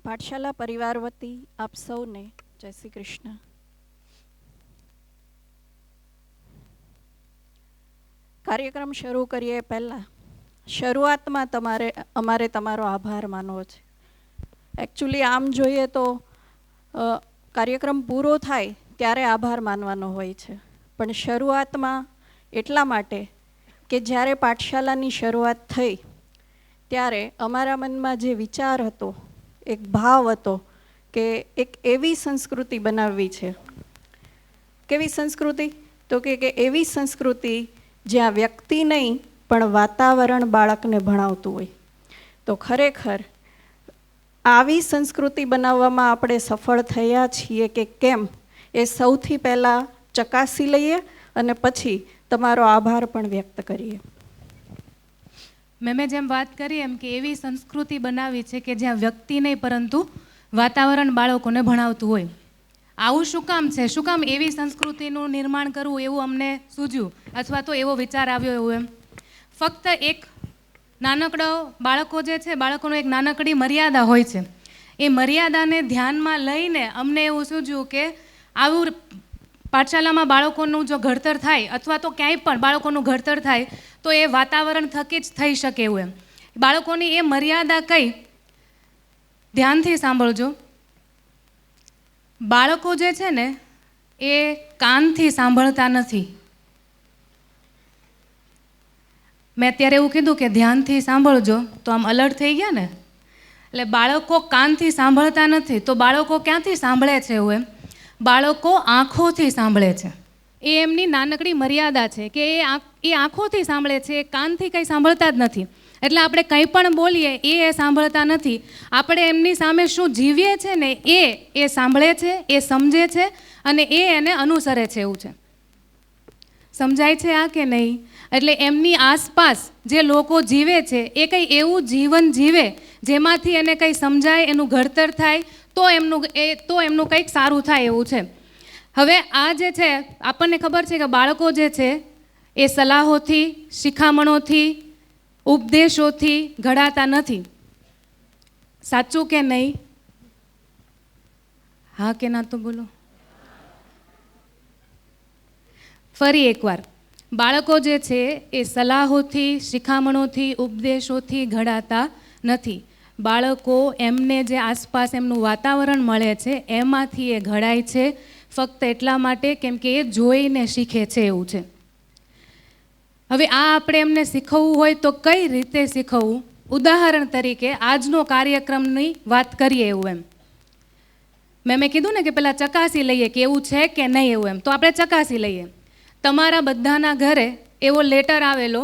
પાઠશાલા પરિવાર વતી આપ સૌને જય શ્રી કૃષ્ણ. કાર્યક્રમ શરૂ કરીએ પહેલાં શરૂઆતમાં અમારે તમારો આભાર માનવો છે. એકચ્યુઅલી આમ જોઈએ તો કાર્યક્રમ પૂરો થાય ત્યારે આભાર માનવાનો હોય છે, પણ શરૂઆતમાં એટલા માટે કે જ્યારે પાઠશાલાની શરૂઆત થઈ ત્યારે અમારા મનમાં જે વિચાર હતો, એક ભાવ હતો કે એક એવી સંસ્કૃતિ બનાવવી છે. કેવી સંસ્કૃતિ? તો કે એવી સંસ્કૃતિ જ્યાં વ્યક્તિ નહીં પણ વાતાવરણ બાળકને ભણાવતું હોય. તો ખરેખર આવી સંસ્કૃતિ બનાવવામાં આપણે સફળ થયા છીએ કે કેમ, એ સૌથી પહેલાં ચકાસી લઈએ અને પછી તમારો આભાર પણ વ્યક્ત કરીએ. મેં જેમ વાત કરી એમ કે એવી સંસ્કૃતિ બનાવી છે કે જ્યાં વ્યક્તિ નહીં પરંતુ વાતાવરણ બાળકોને ભણાવતું હોય. આવું શું કામ છે? શું કામ એવી સંસ્કૃતિનું નિર્માણ કરવું એવું અમને સૂઝ્યું અથવા તો એવો વિચાર આવ્યો એવું એમ? ફક્ત એક નાનકડો બાળકો જે છે, બાળકોનો એક નાનકડી મર્યાદા હોય છે. એ મર્યાદાને ધ્યાનમાં લઈને અમને એવું સૂઝ્યું કે આવું પાઠશાલામાં બાળકોનું જો ઘડતર થાય અથવા તો ક્યાંય પણ બાળકોનું ઘડતર થાય તો એ વાતાવરણ થકી જ થઈ શકે એવું એમ. બાળકોની એ મર્યાદા કઈ? ધ્યાનથી સાંભળજો. બાળકો જે છે ને એ કાનથી સાંભળતા નથી. મેં અત્યારે એવું કીધું કે ધ્યાનથી સાંભળજો તો આમ અલર્ટ થઈ ગયા ને. એટલે બાળકો કાનથી સાંભળતા નથી તો બાળકો ક્યાંથી સાંભળે છે એવું એમ? બાળકો આંખોથી સાંભળે છે. એ એમની નાનકડી મર્યાદા છે કે એ આંખોથી સાંભળે છે, એ કાનથી કંઈ સાંભળતા જ નથી. એટલે આપણે કંઈ પણ બોલીએ એ સાંભળતા નથી. આપણે એમની સામે શું જીવીએ છે ને એ સાંભળે છે, એ સમજે છે અને એને અનુસરે છે એવું છે. સમજાય છે આ કે નહીં? એટલે એમની આસપાસ જે લોકો જીવે છે એ કંઈ એવું જીવન જીવે જેમાંથી એને કંઈ સમજાય, એનું ઘડતર થાય તો એમનું કંઈક સારું થાય એવું છે. હવે આ જે છે આપણને ખબર છે કે બાળકો જે છે એ સલાહોથી, શિખામણોથી, ઉપદેશોથી ઘડાતા નથી. સાચું કે નહીં? હા કે ના તો બોલો. ફરી એકવાર, બાળકો જે છે એ સલાહોથી, શિખામણોથી, ઉપદેશોથી ઘડાતા નથી. બાળકો એમને જે આસપાસ એમનું વાતાવરણ મળે છે એમાંથી એ ઘડાય છે, ફક્ત એટલા માટે કેમ કે એ જોઈને શીખે છે એવું છે. હવે આ આપણે એમને શીખવવું હોય તો કઈ રીતે શીખવવું? ઉદાહરણ તરીકે આજનો કાર્યક્રમની વાત કરીએ એવું એમ. મેં કીધું ને કે પહેલાં ચકાસી લઈએ કે એવું છે કે નહીં એવું એમ. તો આપણે ચકાસી લઈએ. તમારા બધાના ઘરે એવો લેટર આવેલો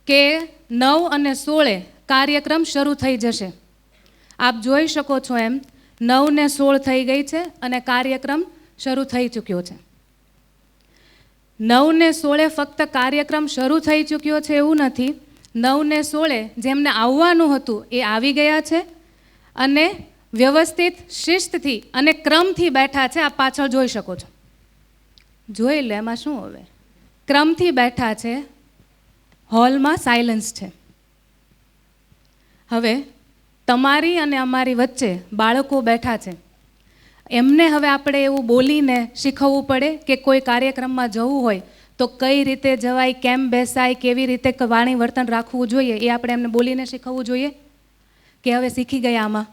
કે 9 અને 16 કાર્યક્રમ શરૂ થઈ જશે. આપ જોઈ શકો છો એમ 9 ને 16 થઈ ગઈ છે અને કાર્યક્રમ શરૂ થઈ ચૂક્યો છે. 9 ને 16 ફક્ત કાર્યક્રમ શરૂ થઈ ચૂક્યો છે એવું નથી. 9 ને 16 જેમને આવવાનું હતું એ આવી ગયા છે અને વ્યવસ્થિત, શિસ્તથી અને ક્રમથી બેઠા છે. આપ પાછળ જોઈ શકો છો. જોઈ લે, એમાં શું હવે? ક્રમથી બેઠા છે. હોલમાં સાયલન્સ છે. હવે તમારી અને અમારી વચ્ચે બાળકો બેઠા છે. એમને હવે આપણે એવું બોલીને શીખવવું પડે કે કોઈ કાર્યક્રમમાં જવું હોય તો કઈ રીતે જવાય, કેમ બેસાય, કેવી રીતે વાણી વર્તન રાખવું જોઈએ, એ આપણે એમને બોલીને શીખવવું જોઈએ કે હવે શીખી ગયા? આમાં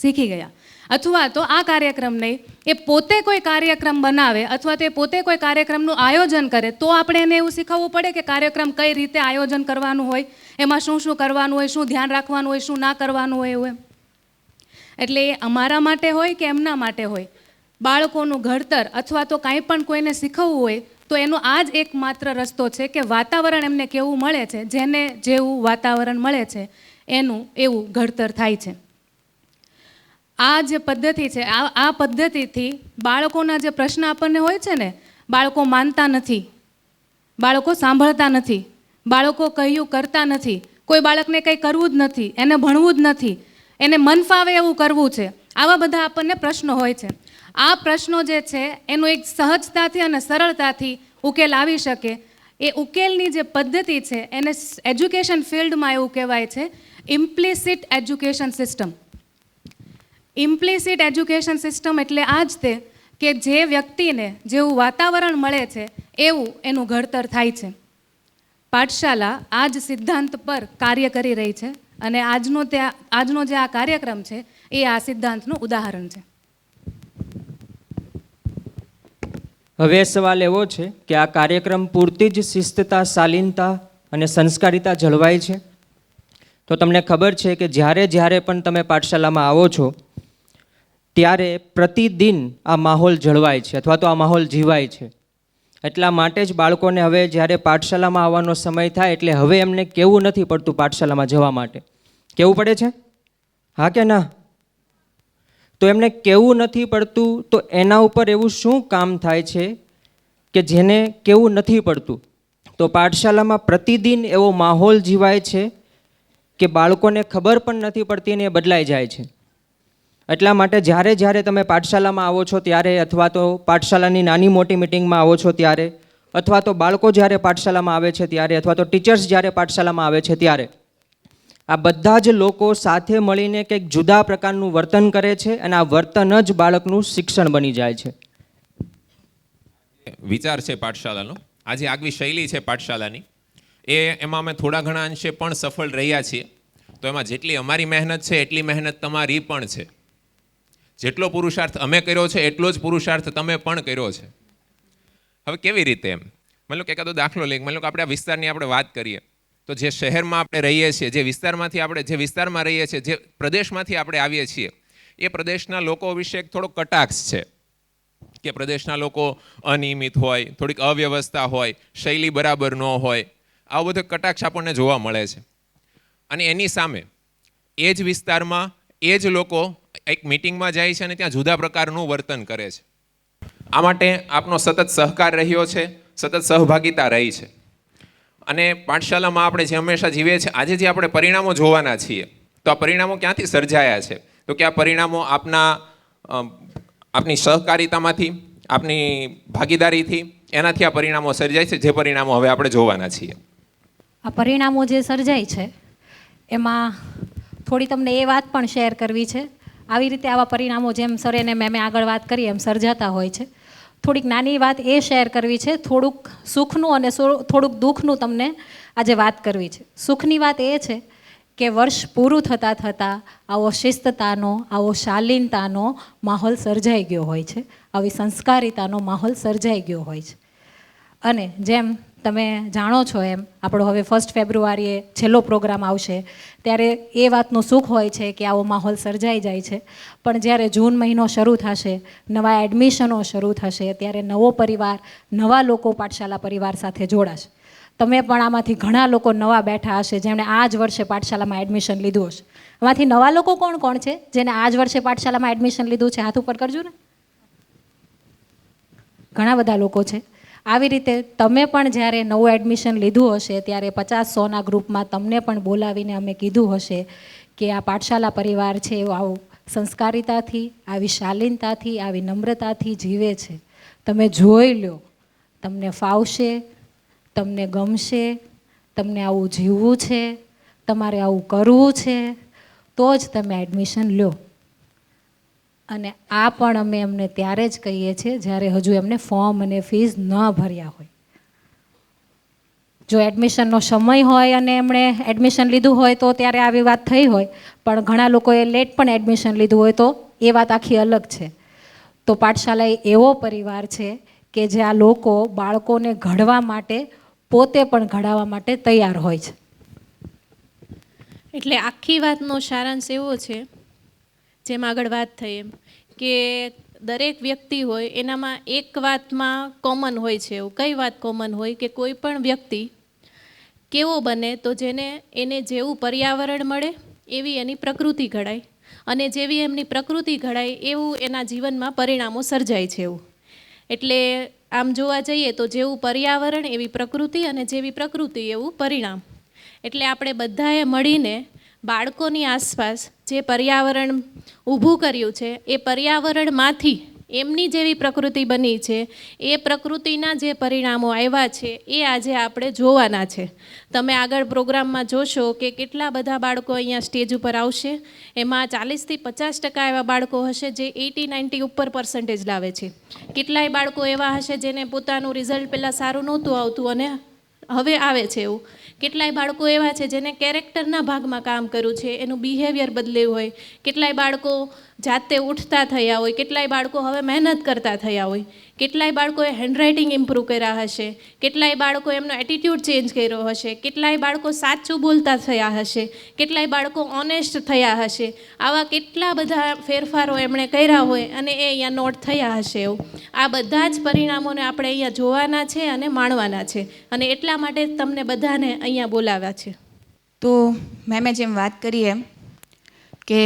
શીખી ગયા. અથવા તો આ કાર્યક્રમ નહીં, એ પોતે કોઈ કાર્યક્રમ બનાવે અથવા તો એ પોતે કોઈ કાર્યક્રમનું આયોજન કરે તો આપણે એને એવું શીખવવું પડે કે કાર્યક્રમ કઈ રીતે આયોજન કરવાનું હોય, એમાં શું શું કરવાનું હોય, શું ધ્યાન રાખવાનું હોય, શું ના કરવાનું હોય એવું એમ. એટલે એ અમારા માટે હોય કે એમના માટે હોય, બાળકોનું ઘડતર અથવા તો કાંઈ પણ કોઈને શીખવવું હોય તો એનો આ જ એકમાત્ર રસ્તો છે કે વાતાવરણ એમને કેવું મળે છે, જેને જેવું વાતાવરણ મળે છે એનું એવું ઘડતર થાય છે. આ જે પદ્ધતિ છે, આ પદ્ધતિથી બાળકોના જે પ્રશ્ન આપણને હોય છે ને, બાળકો માનતા નથી, બાળકો સાંભળતા નથી, બાળકો કહ્યું કરતા નથી, કોઈ બાળકને કંઈ કરવું જ નથી, એને ભણવું જ નથી, એને મન ફાવે એવું કરવું છે, આવા બધા આપણને પ્રશ્નો હોય છે. આ પ્રશ્નો જે છે એનો એક સહજતાથી અને સરળતાથી ઉકેલ આવી શકે. એ ઉકેલની જે પદ્ધતિ છે એને એજ્યુકેશન ફિલ્ડમાં એવું કહેવાય છે implicit education system. Implicit education system એટલે આ જ તે કે જે વ્યક્તિને જેવું વાતાવરણ મળે છે એવું એનું ઘડતર થાય છે. પાઠશાલા આ જ સિદ્ધાંત પર કાર્ય કરી રહી છે અને આજનો જે આ કાર્યક્રમ છે એ આ સિદ્ધાંતનું ઉદાહરણ છે. હવે સવાલ એવો છે કે આ કાર્યક્રમ પૂરતી જ શિસ્તતા, શાલીનતા અને સંસ્કારિતા જળવાય છે? તો તમને ખબર છે કે જ્યારે પણ તમે પાઠશાલામાં આવો છો ત્યારે પ્રતિદિન આ માહોલ જળવાય છે અથવા તો આ માહોલ જીવાય છે. એટલા માટે જ બાળકોને હવે જ્યારે પાઠશાલામાં આવવાનો સમય થાય એટલે હવે એમને કહેવું નથી પડતું પાઠશાલામાં જવા માટે. કહેવું પડે છે? હા કે ના? તો એમને કહેવું નથી પડતું તો એના ઉપર એવું શું કામ થાય છે કે જેને કહેવું નથી પડતું? તો પાઠશાલામાં પ્રતિદિન એવો માહોલ જીવાય છે કે બાળકોને ખબર પણ નથી પડતી અને એ બદલાઈ જાય છે. એટલા માટે જ્યારે તમે પાઠશાલામાં આવો છો ત્યારે, અથવા તો પાઠશાલાની નાની મોટી મિટિંગમાં આવો છો ત્યારે, અથવા તો બાળકો જ્યારે પાઠશાલામાં આવે છે ત્યારે, અથવા તો ટીચર્સ જ્યારે પાઠશાલામાં આવે છે ત્યારે, આ બધા જ લોકો સાથે મળીને કંઈક જુદા પ્રકારનું વર્તન કરે છે અને આ વર્તન જ બાળકનું શિક્ષણ બની જાય છે. વિચાર છે પાઠશાલાનો, આજે આગવી શૈલી છે પાઠશાલાની, એમાં અમે થોડા ઘણા અંશે પણ સફળ રહ્યા છીએ. તો એમાં જેટલી અમારી મહેનત છે એટલી મહેનત તમારી પણ છે. જેટલો પુરુષાર્થ અમે કર્યો છે એટલો જ પુરુષાર્થ તમે પણ કર્યો છે. હવે કેવી રીતે એમ? મતલબ કે એકાદો દાખલો લઈએ. મતલબ આપણે આ વિસ્તારની આપણે વાત કરીએ તો જે શહેરમાં આપણે રહીએ છીએ, જે વિસ્તારમાં રહીએ છીએ, જે પ્રદેશમાંથી આપણે આવીએ છીએ, એ પ્રદેશના લોકો વિશે થોડો કટાક્ષ છે કે પ્રદેશના લોકો અનિયમિત હોય, થોડીક અવ્યવસ્થા હોય, શૈલી બરાબર ન હોય, આવો બધો કટાક્ષ આપણને જોવા મળે છે. અને એની સામે એ જ વિસ્તારમાં એ જ લોકો એક મિટિંગમાં જાય છે અને ત્યાં જુદા પ્રકારનું વર્તન કરે છે. આ માટે આપનો સતત સહકાર રહ્યો છે, સતત સહભાગિતા રહી છે. અને પાઠશાલામાં આપણે જે હંમેશા જીવીએ છીએ, આજે જે આપણે પરિણામો જોવાના છીએ, તો આ પરિણામો ક્યાંથી સર્જાયા છે? તો કે આ પરિણામો આપની સહકારિતામાંથી, આપની ભાગીદારીથી, એનાથી આ પરિણામો સર્જાય છે, જે પરિણામો હવે આપણે જોવાના છીએ. આ પરિણામો જે સર્જાય છે એમાં થોડી તમને એ વાત પણ શેર કરવી છે. આવી રીતે આવા પરિણામો જેમ સરે ને મેં આગળ વાત કરી એમ સર્જાતા હોય છે. થોડીક નાની વાત એ શેર કરવી છે, થોડુંક સુખનું અને થોડુંક દુઃખનું તમને આજે વાત કરવી છે. સુખની વાત એ છે કે વર્ષ પૂરું થતાં આવો શિસ્તતાનો, આવો શાલીનતાનો માહોલ સર્જાઈ ગયો હોય છે, આવી સંસ્કારિતાનો માહોલ સર્જાઈ ગયો હોય છે. અને જેમ તમે જાણો છો એમ આપણો હવે 1 ફેબ્રુઆરીએ છેલ્લો પ્રોગ્રામ આવશે ત્યારે એ વાતનું સુખ હોય છે કે આવો માહોલ સર્જાઈ જાય છે. પણ જ્યારે જૂન મહિનો શરૂ થશે, નવા એડમિશનો શરૂ થશે, ત્યારે નવો પરિવાર, નવા લોકો પાઠશાલા પરિવાર સાથે જોડાશે. તમે પણ આમાંથી ઘણા લોકો નવા બેઠા હશે જેમણે આ જ વર્ષે પાઠશાલામાં એડમિશન લીધું હશે. આમાંથી નવા લોકો કોણ છે જેને આ જ વર્ષે પાઠશાલામાં એડમિશન લીધું છે? હાથ ઉપર કરજો ને. ઘણા બધા લોકો છે. આવી રીતે તમે પણ જ્યારે નવું એડમિશન લીધું હશે ત્યારે 50-100ના ગ્રુપમાં તમને પણ બોલાવીને અમે કીધું હશે કે આ પાઠશાલા પરિવાર છે આવું સંસ્કારિતાથી, આવી શાલીનતાથી, આવી નમ્રતાથી જીવે છે. તમે જોઈ લો, તમને ફાવશે, તમને ગમશે, તમને આવું જીવવું છે, તમારે આવું કરવું છે, તો જ તમે એડમિશન લો. અને આ પણ અમે એમને ત્યારે જ કહીએ છીએ જ્યારે હજુ એમને ફોર્મ અને ફીસ ન ભર્યા હોય. જો એડમિશનનો સમય હોય અને એમણે એડમિશન લીધું હોય તો ત્યારે આવી વાત થઈ હોય, પણ ઘણા લોકોએ લેટ પણ એડમિશન લીધું હોય તો એ વાત આખી અલગ છે. તો પાઠશાલા એવો પરિવાર છે કે જે આ લોકો બાળકોને ઘડવા માટે, પોતે પણ ઘડાવવા માટે તૈયાર હોય છે. એટલે આખી વાતનો સારાંશ એવો છે, જેમ આગળ વાત થઈ એમ, કે દરેક વ્યક્તિ હોય એનામાં એક વાતમાં કોમન હોય છે. એવું કઈ વાત કોમન હોય કે કોઈ પણ વ્યક્તિ કેવો બને તો એને જેવું પર્યાવરણ મળે એવી એની પ્રકૃતિ ઘડાય, અને જેવી એમની પ્રકૃતિ ઘડાય એવું એના જીવનમાં પરિણામો સર્જાય છે. એવું એટલે આમ જોવા જઈએ તો જેવું પર્યાવરણ એવી પ્રકૃતિ, અને જેવી પ્રકૃતિ એવું પરિણામ. એટલે આપણે બધાએ મળીને બાળકોની આસપાસ જે પર્યાવરણ ઊભું કર્યું છે એ પર્યાવરણમાંથી એમની જેવી પ્રકૃતિ બની છે, એ પ્રકૃતિના જે પરિણામો આવ્યા છે એ આજે આપણે જોવાના છે. તમે આગળ પ્રોગ્રામમાં જોશો કે કેટલા બધા બાળકો અહીંયા સ્ટેજ ઉપર આવશે. એમાં 40થી 50% એવા બાળકો હશે જે 80-90 ઉપર પર્સન્ટેજ લાવે છે. કેટલાય બાળકો એવા હશે જેને પોતાનું રિઝલ્ટ પહેલાં સારું નહોતું આવતું અને હવે આવે છે એવું. કેટલાય બાળકો એવા છે જેને કેરેક્ટરના ભાગમાં કામ કર્યું છે, એનું બિહેવિયર બદલ્યું હોય. કેટલાય બાળકો જાતે ઉઠતા થયા હોય, કેટલાય બાળકો હવે મહેનત કરતા થયા હોય, કેટલાય બાળકોએ હેન્ડરાઇટિંગ ઇમ્પ્રૂવ કર્યા હશે, કેટલાય બાળકો એમનો એટીટ્યૂડ ચેન્જ કર્યો હશે, કેટલાય બાળકો સાચું બોલતા થયા હશે, કેટલાય બાળકો ઓનેસ્ટ થયા હશે. આવા કેટલા બધા ફેરફારો એમણે કર્યા હોય અને એ અહીંયા નોટ થયા હશે એવું. આ બધા જ પરિણામોને આપણે અહીંયા જોવાના છે અને માણવાના છે, અને એટલા માટે તમને બધાને અહીંયા બોલાવ્યા છે. તો મેમે જેમ વાત કરી એમ કે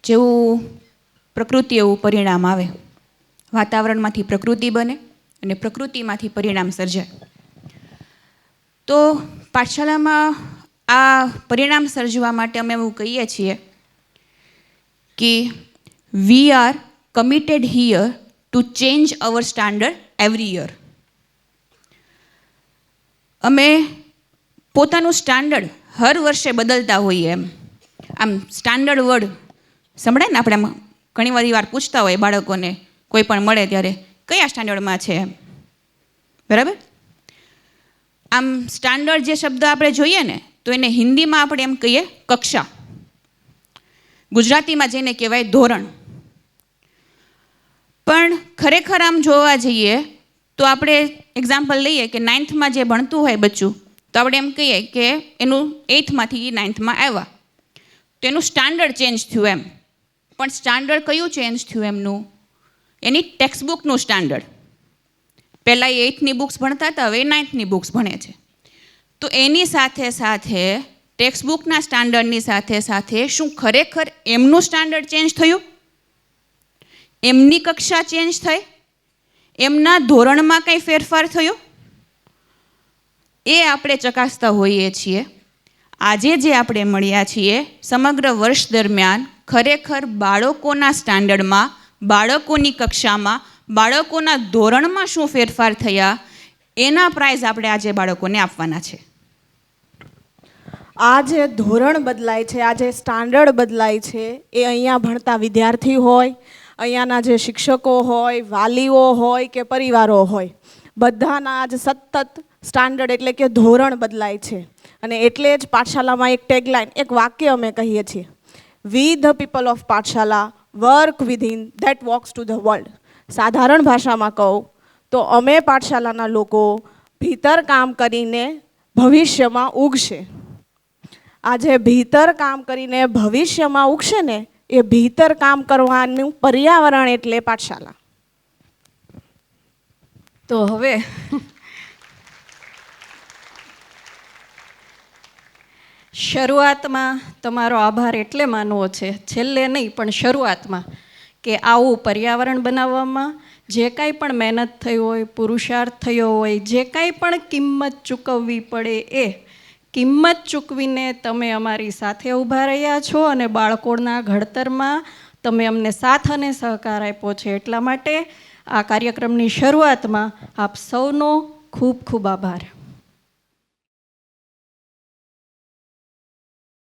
જેવું પ્રકૃતિ એવું પરિણામ આવે, વાતાવરણમાંથી પ્રકૃતિ બને અને પ્રકૃતિમાંથી પરિણામ સર્જાય. તો પાઠશાલામાં આ પરિણામ સર્જવા માટે અમે એવું કહીએ છીએ કે we are committed here to change our standard every year. અમે પોતાનું સ્ટાન્ડર્ડ હર વર્ષે બદલતા હોઈએ. એમ આમ સ્ટાન્ડર્ડ વર્ડ સંભળાય ને, આપણે ઘણી વાર પૂછતા હોય બાળકોને કોઈ પણ મળે ત્યારે કયા સ્ટાન્ડર્ડમાં છે એમ, બરાબર? આમ સ્ટાન્ડર્ડ જે શબ્દ આપણે જોઈએ ને તો એને હિન્દીમાં આપણે એમ કહીએ કક્ષા, ગુજરાતીમાં જેને કહેવાય ધોરણ. પણ ખરેખર આમ જોવા જઈએ તો આપણે એક્ઝામ્પલ લઈએ કે 9th જે ભણતું હોય બચ્ચું, તો આપણે એમ કહીએ કે એનું 8th 9th આવ્યા તો એનું સ્ટાન્ડર્ડ ચેન્જ થયું એમ. પણ સ્ટાન્ડર્ડ કયું ચેન્જ થયું એમનું? એની ટેક્સ્ટબુકનું સ્ટાન્ડર્ડ. પહેલાં એ 8th બુક્સ ભણતા હતા, હવે 9th બુક્સ ભણે છે. તો એની સાથે સાથે ટેક્સ્ટબુકના સ્ટાન્ડર્ડની સાથે સાથે શું ખરેખર એમનું સ્ટાન્ડર્ડ ચેન્જ થયું? એમની કક્ષા ચેન્જ થઈ? એમના ધોરણમાં કંઈ ફેરફાર થયો? એ આપણે ચકાસતા હોઈએ છીએ. આજે જે આપણે મળ્યા છીએ સમગ્ર વર્ષ દરમિયાન ખરેખર બાળકોના સ્ટાન્ડર્ડમાં, બાળકોની કક્ષામાં, બાળકોના ધોરણમાં શું ફેરફાર થયા એના પ્રાઇઝ આપણે આજે બાળકોને આપવાના છે. આ જે ધોરણ બદલાય છે, આ જે સ્ટાન્ડર્ડ બદલાય છે, એ અહીંયા ભણતા વિદ્યાર્થી હોય, અહીંયાના જે શિક્ષકો હોય, વાલીઓ હોય કે પરિવારો હોય, બધાના જ સતત સ્ટાન્ડર્ડ એટલે કે ધોરણ બદલાય છે. અને એટલે જ પાઠશાલામાં એક ટેગલાઇન, એક વાક્ય અમે કહીએ છીએ, વી the people of પાઠશાલા work within that walks to the world. સાધારણ ભાષામાં કહું તો અમે પાઠશાલાના લોકો ભીતર કામ કરીને ભવિષ્યમાં ઉગશે. આ જે ભીતર કામ કરીને ભવિષ્યમાં ઉગશે ને, એ ભીતર કામ કરવાનું પર્યાવરણ એટલે પાઠશાલા. તો હવે શરૂઆતમાં તમારો આભાર એટલે માનવો છે, છેલ્લે નહીં પણ શરૂઆતમાં, કે આવું પર્યાવરણ બનાવવામાં જે કાંઈ પણ મહેનત થઈ હોય, પુરુષાર્થ થયો હોય, જે કાંઈ પણ કિંમત ચૂકવવી પડે એ કિંમત ચૂકવીને તમે અમારી સાથે ઊભા રહ્યા છો અને બાળકોના ઘડતરમાં તમે અમને સાથ અને સહકાર આપ્યો છે. એટલા માટે આ કાર્યક્રમની શરૂઆતમાં આપ સૌનો ખૂબ ખૂબ આભાર.